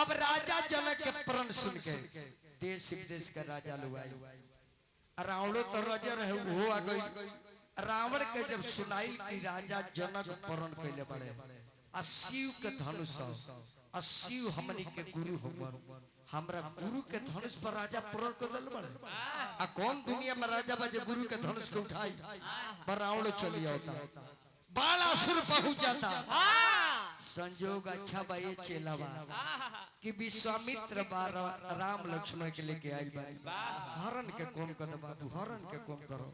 अब राजा जनक के प्रण सुन के देश विदेश का राजा लोग आए। रावण तो राजा रहे वो आ गई। रावण के जब सुनाई कि राजा जनक प्रण कैले बड़े आ शिव के धनुष आ शिव हमनी के गुरु होवन हमरा गुरु के धनुष पर राजा प्रण कर दल बड़े आ कौन दुनिया में राजा बाजे गुरु के धनुष को उठाई रावण चली आता बालासुर पहुंच जाता। संजोग अच्छा भाई चेलावा कि विश्वामित्र राम लक्ष्मण के लेके आइल बा हरण के कौन कर बाबू हरण के कौन करो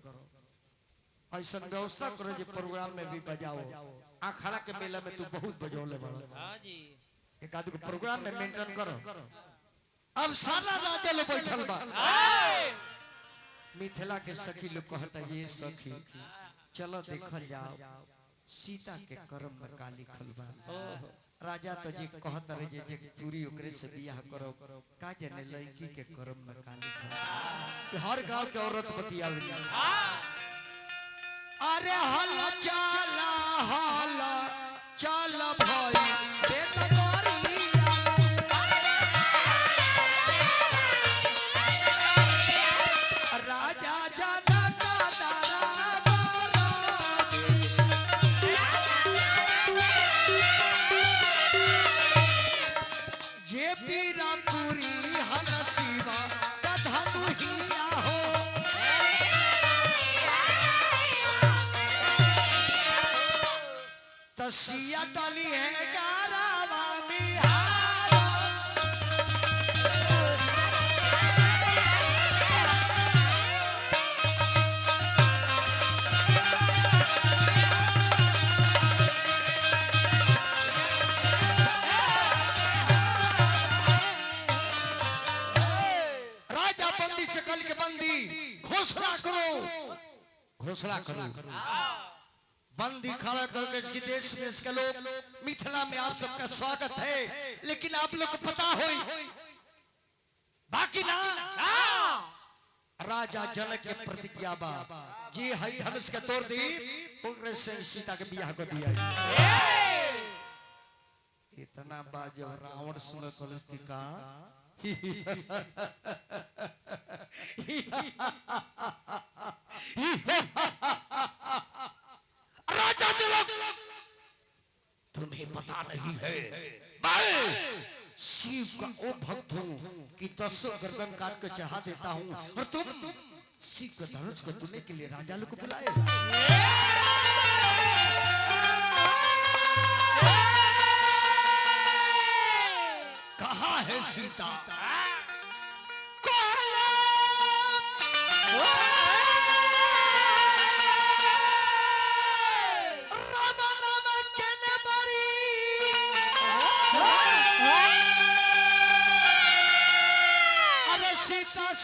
ऐसा व्यवस्था करो जे प्रोग्राम में भी बजाओ। आखड़ा के मेला में तू बहुत बजौले बड़ा एक आदमी को प्रोग्राम में मेंटेन करो। अब सारा राजा लोग बैठल बा मिथिला के सखी लोग कहता ये सखी चलो देखल जाओ सीता के कर्म में का लिखल बा। राजा तो जे कहत रहे जे पूरी ओकरे से बियाह करो का जाने लड़की के कर्म में का लिखल हर गांव के औरत बतियावे। अरे हल चल भाई बेटा गोरिया राजा जनक जे पीरा पूरी हन शिवा कथा दुहिया हो तसिया डाली है गारावा मिहारो राजा बंदी शकल के बंदी घोषणा करो बंदी खड़ा करके कि देश में के लोग मिथिला में आप सबका स्वागत है लेकिन आप लोग को पता हो बाकी ना राजा जनक के प्रतिज्ञा बा जी हई धनुष के तोड़ दी उग्र से सीता के बियाह को दिया। इतना बाजो रावण सुन की का राजा जनक तुम्हें पता नहीं है मैं शिव का वो भक्त हूँ कि 10 गर्दन काट कर चढ़ा देता हूँ और तुम शिव का धनुष को तुमने के लिए राजा लोग को बुलाए। कहाँ है सीता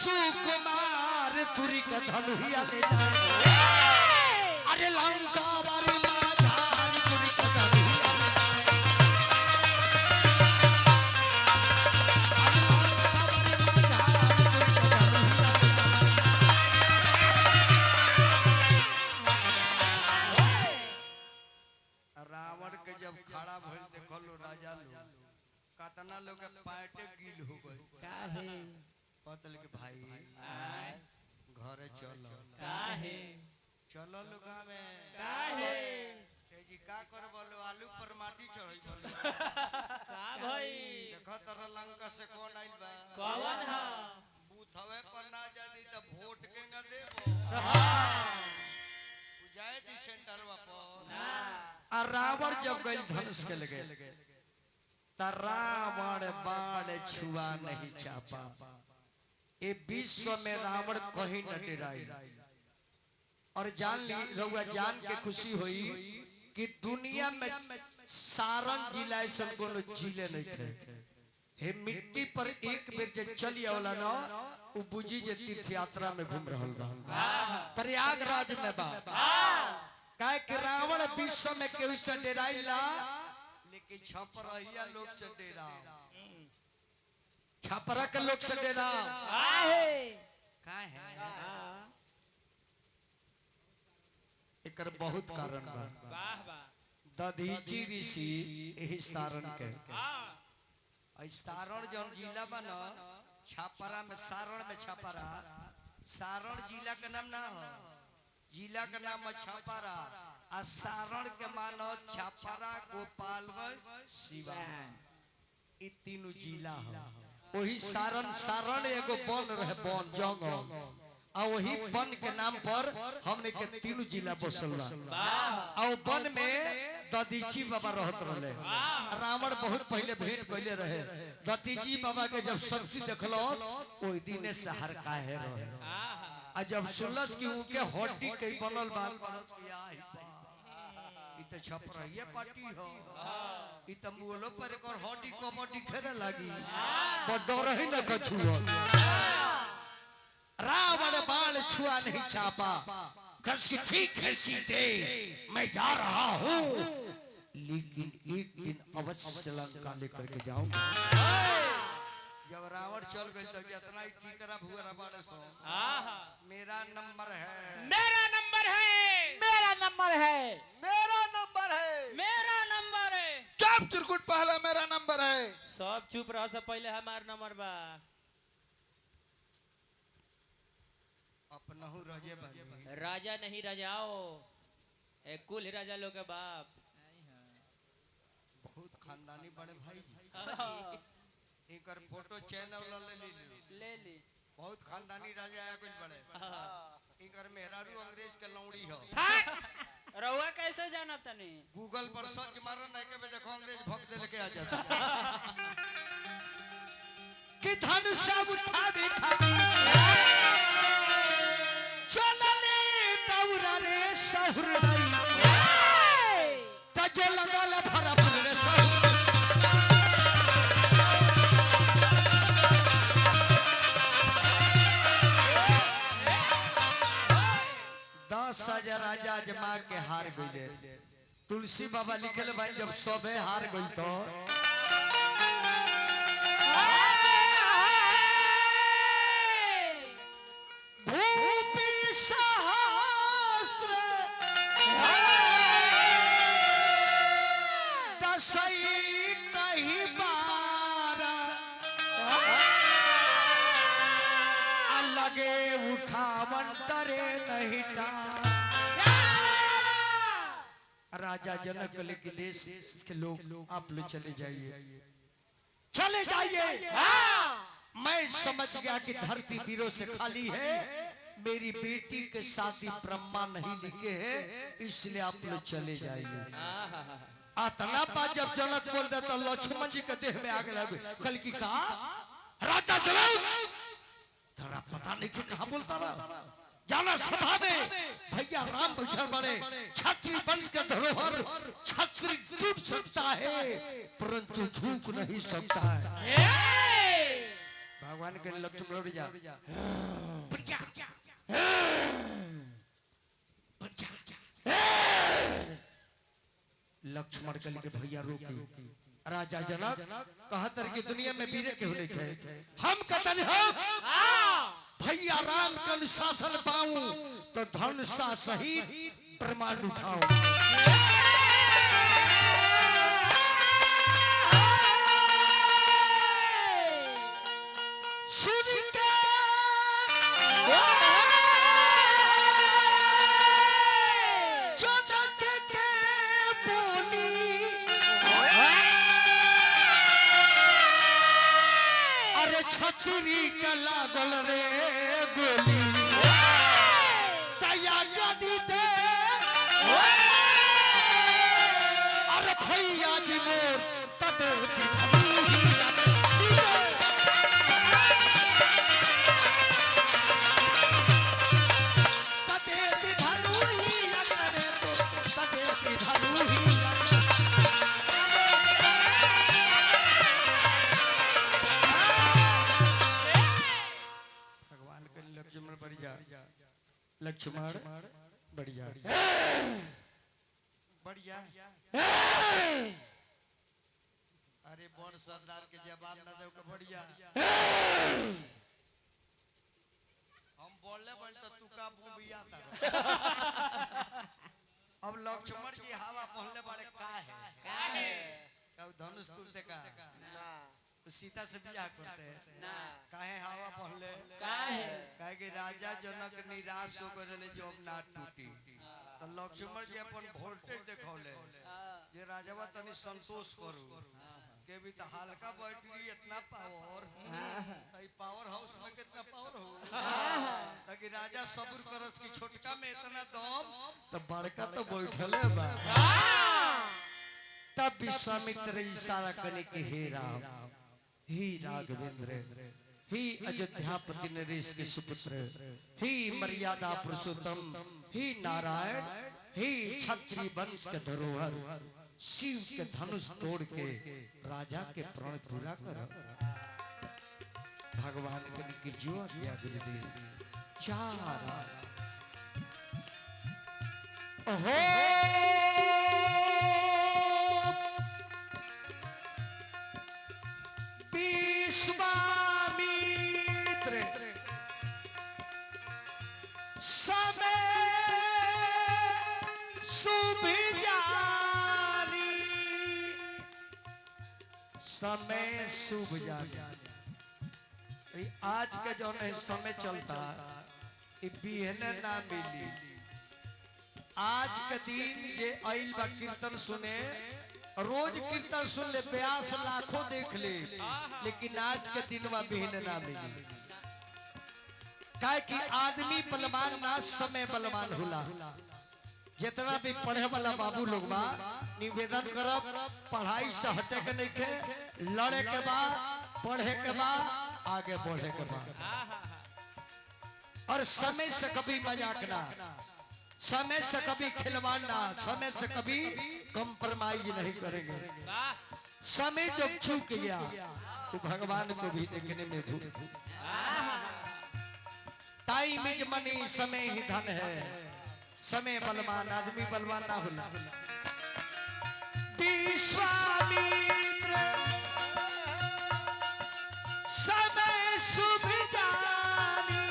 सुकुमार तुरी का धनुहिया ले जाए। अरे लंका बारी माझार तुरी का धनुहिया ले जाए। रावण के जब खड़ा भइल देखल राजा लोग कतना लोग के पैंटे गील हो गए काहे पतल के भाई घरे चलो काहे चलो लुगा में काहे ए जी का कर बोलो आलू पर माटी चढ़ई बोलो का भाई देखो तरह लंका से कौन आइल बा कौन है बूथवे पर ना जादी त वोट के न देबो बुझाए दी सेंटरवा पर ना आ रावण जब गइल धनुष के लगे त रावण बाण छुआ नहीं चापा। ए विश्व में रावण कहीं न डराई और जान ली रहुआ जान के खुशी हुई कि दुनिया में सारण जिला ऐसा कोनो जिले नहीं थे। हे मिट्टी पर एक बेर जे चली आवला ना उ बुझी जे तीर्थ यात्रा में घूम रहल बा प्रयागराज में बा काहे कि रावण विश्व में केहू से डराइला लेकिन छपरहिया लोग से डरा छपरा के लोग से डरा काहे एकर बहुत कारण बा। दधीची ऋषि एही सारण के सारण जौन जिला बा न छापरा में सारण में छापरा सारण जिला के नाम ना हो जिला के नाम है छापरा आ सारण के मानो छापरा गोपालगंज सिवान ई तीनों जिला हो वही सारण सारण एगो बन रहे बन जंगल आ वही वन के नाम पर हमने के तीनों जिला बसल आ वन में ददीची बाबा रहत रहे रावण बहुत पहले भेंट कइले रहे ददीची बाबा के जब शक्ति देखलो ओई दिने से हरका है रहे आ जब सुनलस कि उनके हड्डी के बनल बात ई त छपरहिया पार्टी हो ई त मुलो पर कर हड्डी कबड्डी खेले लागी बड़ डर ही न कछु रावण बाण छुआ नहीं चापा कस की ठीक है सीते मैं जा रहा हूँ लेकिन एक दिन अवश्य लंका लेकर के जाऊंगा जब रावण चल गई तो जितना ही ठीकरा भुअरा बाड़े सो मेरा नंबर है मेरा नंबर है मेरा नंबर है मेरा नंबर है मेरा नंबर है चुप चिरकुट पहला मेरा नंबर है सब चुप रहो से पहले हमार नंबर बा अपना हूँ राजे बने राजा नहीं राजाओ एक कुल राजा लोग के बाप बहुत खानदानी बड़े भाई जी एक फोटो चैनल ले ली बहुत खानदानी राजा आया कुछ बड़े इनकर मेहरारू अंग्रेज के लौड़ी हो रहुआ कैसे जाना तनी गूगल पर सर्च मारो नहीं के देखो अंग्रेज भक्त दे लेके आ जाता कि धनुष उठावे खाती चलले दौरा रे सहुर नहीं तजो लगल भरपुर रे सहुर 10,000 राजा जमा के हार गइले तुलसी बाबा लिखल भाई जब सबे हार गइल तो राजा जनक के देश के लोग आप लोग चले जाइए मैं समझ गया कि धरती वीरों से खाली है मेरी बेटी के शादी ब्रह्मा नहीं लिखे हैं इसलिए आप लोग चले जाइए आतना बात जब जनक बोल देता लक्ष्मण जी के देह में आग लगे कल की कहा राजा जनक तेरा पता नहीं कि कहा बोलता रहा जाना सभा में भैया राम बैठल बड़े छत्री वंश के धरोहर छत्री टूट सकता है परंतु झुक नहीं सकता है भगवान के लक्ष्मण लौट जा लक्ष्मण कल के भैया रोकी राजा जनक कहतर की दुनिया में वीर के होने के हम कतन हम भैया राम का अनुशासन पाऊं तो धनुषा सहित प्रमाण उठाओ सुन के जनक के बोली अरे छतरी का लागल रे गोली तया यदि दे अरे भैया जी मोर तते लक्ष्मण बढ़िया बढ़िया अरे बड़ सरदार के जवाब न दे बढ़िया हम बोलले बोल तो तू का बुबिया था अब लक्ष्मण जी हवा पहले बड़े का है कब धनुष तुलते का ना सीता से बियाह करते हैं ना काहे हवा पहले काहे काहे कि राजा जनक निराश हो गए जो अब ना टूटी तो लक्ष्मण जी अपन वोल्टेज देखौले जे राजावा तनी संतोष करू के भी तो हल्का बैटरी इतना पावर तो पावर हाउस में कितना पावर हो ताकि राजा सब्र करस की छोटका में इतना दम तो बड़का तो बैठले बा तब विश्वामित्र इशारा करने के हे राम ही राघवेंद्र ही अयोध्यापति नरेश के सुपुत्र ही मर्यादा पुरुषोत्तम ही नारायण ही क्षत्रिय वंश के धरोहर शिव के धनुष तोड़ के राजा के प्राण पूरा कर भगवान की जो आज्ञा गुरुदेव चार ओहो विश्वामित्र समय शुभ जानी समय शुभ जानी आज के जो समय चलता बिहने ना मिली आज के दिन जे आइल बा कीर्तन सुने रोज कीर्तन सुन ले प्यास लाखों देख ले लेकिन आज के दिन में बिहने ना मिली काहे कि आदमी बलवान ना समय बलवान होला जितना भी पढ़े वाला बाबू लोग बा निवेदन करब पढ़ाई से हटे के नहीं के लड़े के बाद पढ़े के बाद आगे बढ़े के बाद और समय से कभी मजाक ना समय से कभी खिलवाड़ ना समय से कभी कंप्रोमाइज नहीं करेंगे समय जब चूक गया तो भगवान को भी देखने में भूल टाइम इज मनी समय ही धन है समय बलवान आदमी बलवान ना होला विश्वामित्र समय शुभ जानी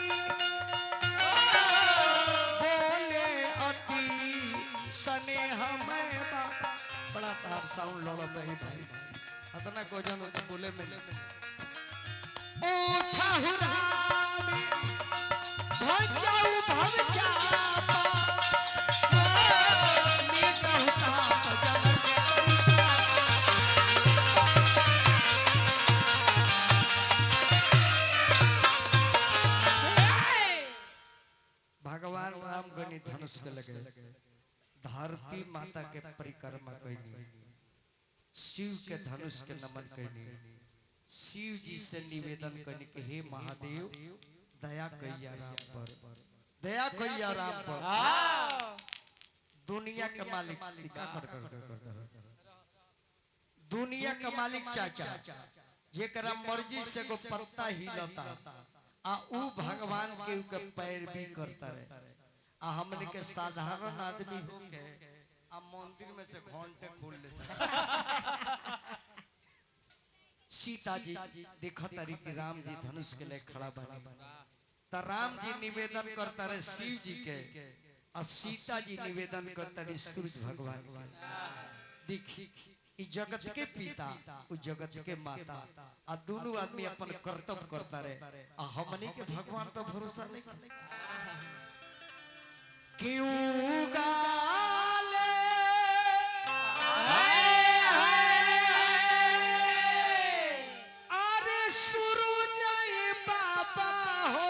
बोले अति सने हमें बड़ा तार साउंड लड़ो भाई भाई अतना को जन बोले में उठा हुरामी भजाऊ भवजापा भगवान राम गणि धनुष के लगे धरती माता के परिक्रमा कहनी शिव के धनुष के नमन कहनी शिव जी से निवेदन करने के हे महादेव दया कहिया राम पर दया कहिया राम पर दुनिया के मालिक दुनिया का मालिक चाचा जेकरा मर्जी से को पत्ता हिलता आ ऊ भगवान के ऊपर पैर भी करता रहे आ हमने के साधारण आदमी हो के आ मंदिर में से घंटे खोल लेता सीता जी देखो तारी कि राम जी धनुष के लिए खड़ा बने तो राम जी निवेदन करता रहे शिव जी के और सीता जी निवेदन करता रहे सूर्य भगवान के देखी इस जगत के पिता उस जगत के माता आ दोनों आदमी अपन कर्तव्य करता रहे आ हमने के भगवान पर भरोसा नहीं क्यों गाले अरे सूरज बाबा हो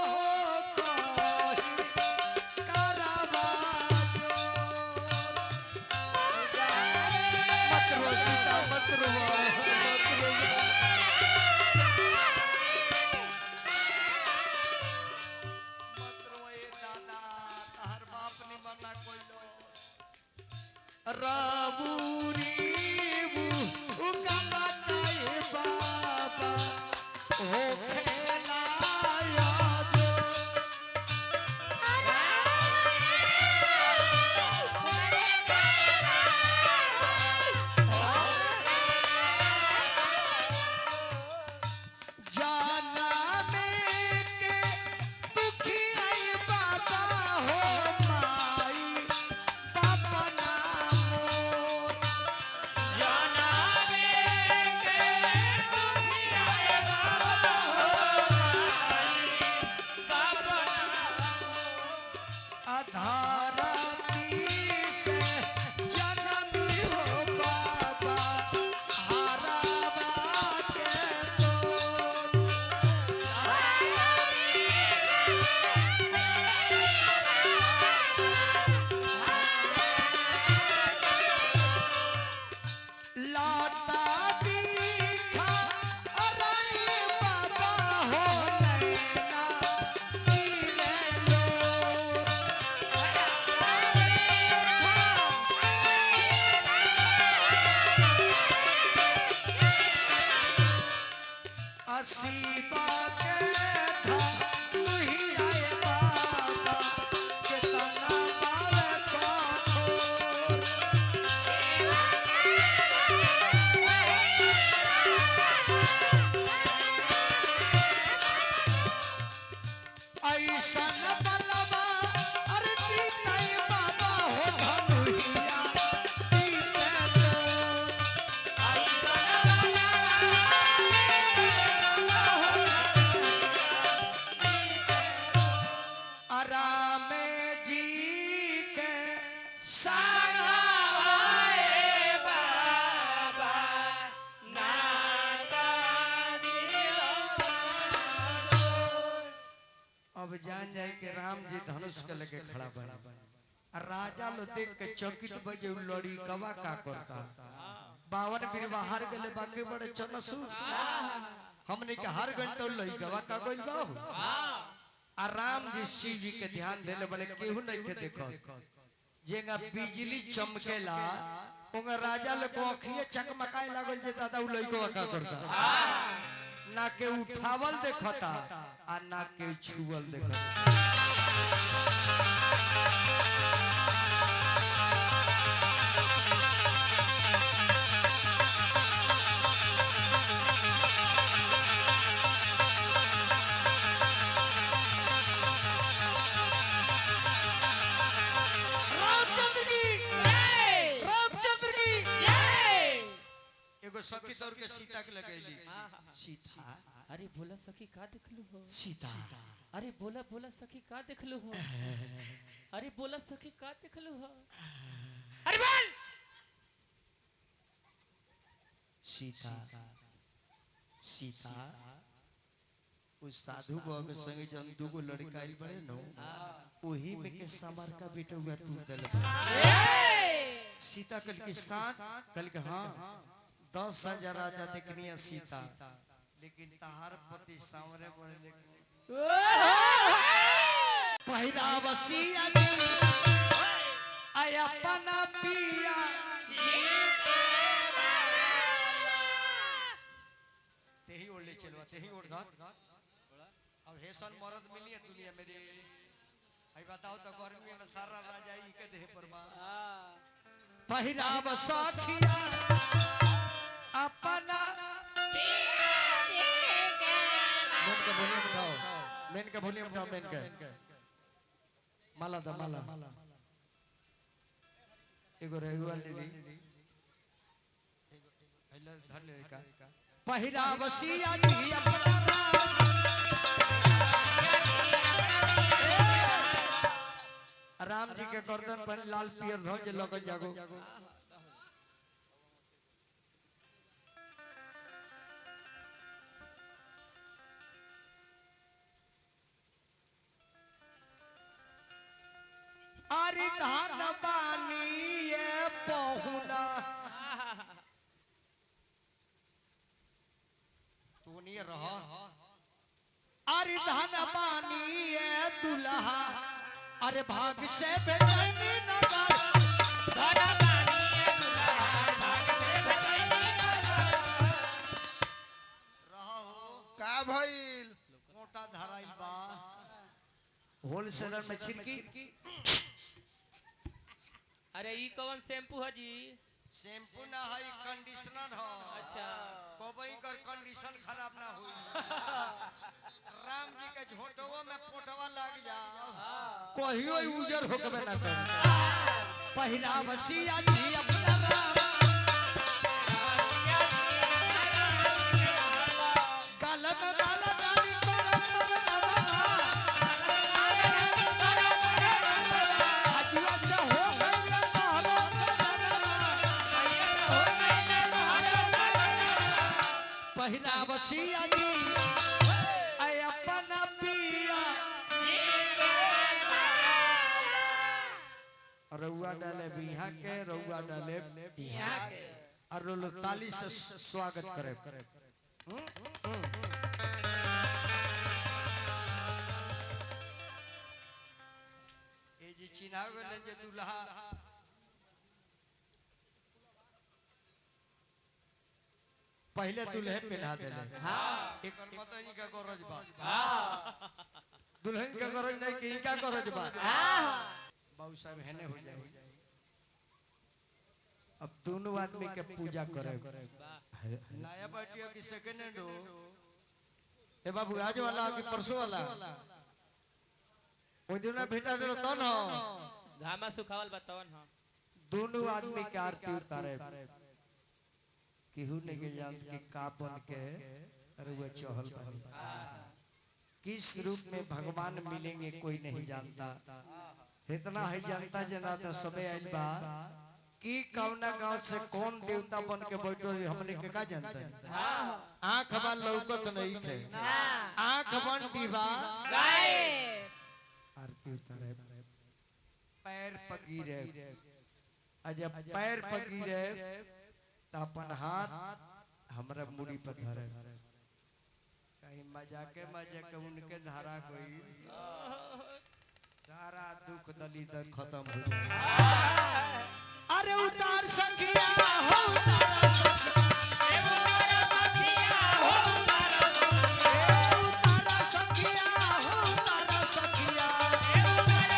राबूरी उगला काए बाबा हो खेलाया जो जाना में के दुखी आई बाबा हो माई बाबा नाम सीता के था नहीं आए बाबा कितना बावे कठोर ऐसा न बलवा अरे पीते बाबा हो धनुहिया पीते तो आराम जी के संगवाए बाबा नागा अब जान जाए कि राम जी धनुष के लगे खड़ा बना राजा लो देख के चकित बजे लड़ी कवा का करता 52 बीर बाहर गले बाकी बड़े चनसू हमने के हर घंटे लई कवा का गइल बा आ राम जी शिव जी के ध्यान देले बड़े केहू नहीं के देखो जेगा बिजली चमकेला उंगा राजा लो को अखिए चकमकाए लागल जे दादा उ लई कवा का करता ना के उठावल देखता आ ना के छुवल देखता एगो सखी तौर के सीता के लगैली सीता अरे बोला सखी का देखलू हो सीता अरे बोला बोला सखी का देखलू हो अरे बोला सखी का देखलू हो अरे बोल सीता सीता उस साधु बाबा के संगे जन दुगो लड़का आइल बड़े नो ओही में के समर का बेटा हुआ तू दल सीता कल की साथ कल के हां 10,000 राजा देखनी है सीता लेकिन तहार पति सामने बड़े लेकिन पहिरावसिया आया पना पिया तेही ओढ़ ले चलवा तेही ओढ़ घर अब हेसन मर्द मिली है दुनिया मेरी आई बताओ तो गर्मी में सारा राजा ही के देह पर मां पहिराव साथिया अपना मेन के वॉल्यूम उठाओ मेन के वॉल्यूम उठाओ मेन के माला दा माला एगो रेगुआ ले ली एगो पहले धर ले का पहिरावसिया जी अपना राम जी के गर्दन पर लाल पियर ध्वज लगन जागो अरे धान बानी ये पहुना तू नहीं रह अरे धान बानी ये दुल्हा अरे भाग से बेटनी नगर धान बानी ये दुल्हा भाग से बेटनी नगर रहो का भइल मोटा धराई बा होलसेलर में छिड़की अरे ई कौन शैम्पू है जी शैम्पू ना है कंडीशनर हो अच्छा कोबई कर कंडीशन खराब ना हुई राम जी के झोटवा में पोटवा लग जाओ कहियो यूजर होकबे ना कर पहिरावसिया जी अपना राम कलम वाला डाली करम हजुआ से हो गइल तोहरा पहिरावसिया जी आय अपना पिया रउआ डाले बिहा के रउआ डाले बिहा के और लोग ताली से स्वागत करे ए जी चिन्हावे ले जे दुल्हा पहले दुल्हे पहना देले एक मत इनका गरज बा दुल्हन का गरज नहीं कि इनका गरज बा बाबू साहब हेने हो जाए अब दोनों आदमी के पूजा करे नया पार्टियों की सेकंड हैंड हो ए बाबू आज वाला कि परसों वाला ओ दिन भेटा देलो तन हो घामा सुखावल बतावन हां दोनों आदमी के आरती उतारे केहू नहीं के जान के का बन के अरे वो चहल बनी किस रूप में भगवान मिलेंगे कोई नहीं जानता इतना है जानता जना तो समय आइल बा कि कौना गांव से कौन देवता बन के बैठो हमने के का जानता है आंख बा लौकत नहीं थे आंख बन दीवा आरती उतारे पैर पगीरे अजब पैर पगीरे तो अपन हाथ हमरा मुड़ी पर धरे कहीं मजाके उनके धारा कोई सारा दुख दलिदर खत्म हो जाए अरे उतार सखिया हो उतार सखिया हो उतार सखिया हो उतार सखिया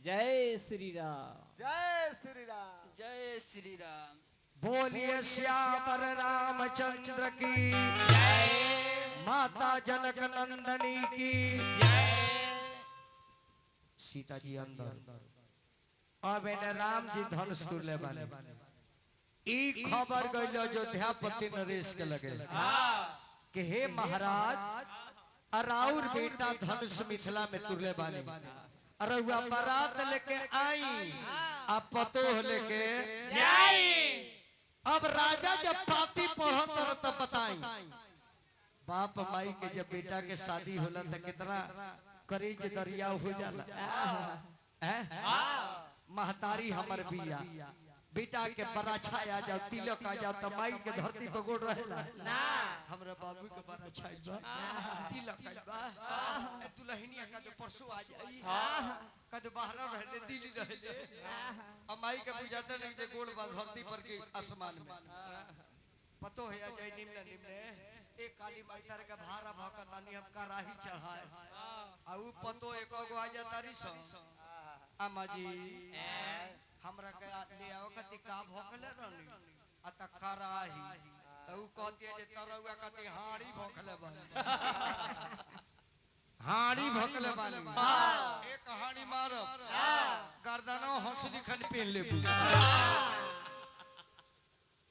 जय श्री राम जय श्री राम जय श्री राम बोलिए श्याम रामचंद्र की जय माता जनक नंदनी की जय सीता जी अंदर अब इन्हें राम जी धनुष तुले बने ई खबर गइल अयोध्यापति नरेश के लगे कि हे महाराज अराउर बेटा धनुष मिथिला में तुले बने अरे हुआ बारात लेके आई अब पतोह लेके जय अब राजा जब पाती पढ़त रह तब बताई बाप माई के जब बेटा के शादी होला तो कितना करीज दरिया हो जाला महतारी हमर बिया बेटा के बड़ा छाया जाओ तिलक आ जाओ तो माई के धरती पर गोड़ रहेला ना हमरा बाबू के बड़ा छाई बा तिलक आइल बा दुल्हनिया का तो परसों आ जाई कद बाहर रहले दिल्ली रहले अमाई के बुझाते नहीं जे गोड़ बा धरती पर के आसमान में पतो है जय निम्न निम्न एक काली माई तार के भारा भकतानी हम कराही चढ़ाए आ ऊ पतो एक गो आ जाता री स अम्मा जी हमरा के ले आओ कति का भोखले रहनी आ त कराही त ऊ कहती है जे तरौआ कति हाड़ी भोखले बन हाड़ी भोखले बन एक हाड़ी मारो गर्दनो हंसली खन पहन ले